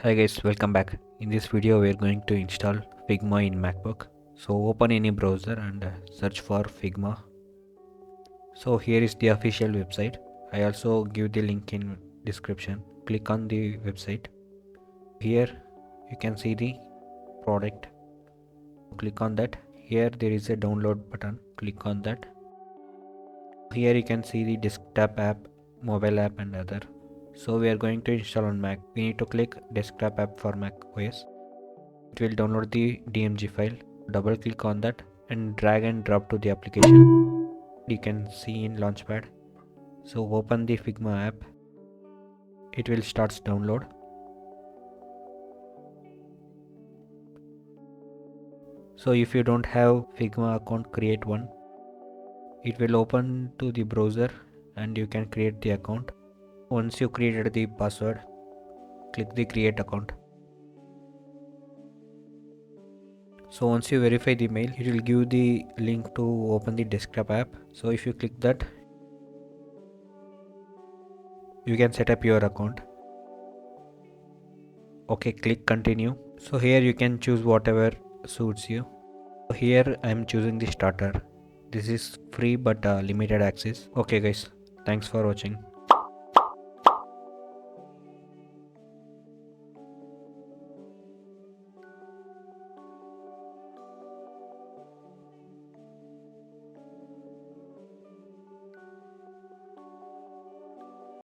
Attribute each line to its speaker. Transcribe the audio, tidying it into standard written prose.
Speaker 1: Hi guys, welcome back. In this video we are going to install Figma in MacBook. So open any browser and search for Figma. So here is the official website. I also give the link in description. Click on the website. Here you can see the product. Click on that. Here there is a download button. Click on that. Here you can see the desktop app, mobile app and other. So we are going to install on Mac. We need to click desktop app for Mac OS. It will download the DMG file. Double click on that and drag and drop to the application. You can see in Launchpad. So open the Figma app. It will start download. So if you don't have Figma account, create one. It will open to the browser and you can create the account. Once you created the password, click the create account. So once you verify the mail, it will give the link to open the desktop app. So if you click that, you can set up your account. Okay, click continue. So here you can choose whatever suits you. Here I am choosing the starter. This is free but limited access. Okay guys, thanks for watching.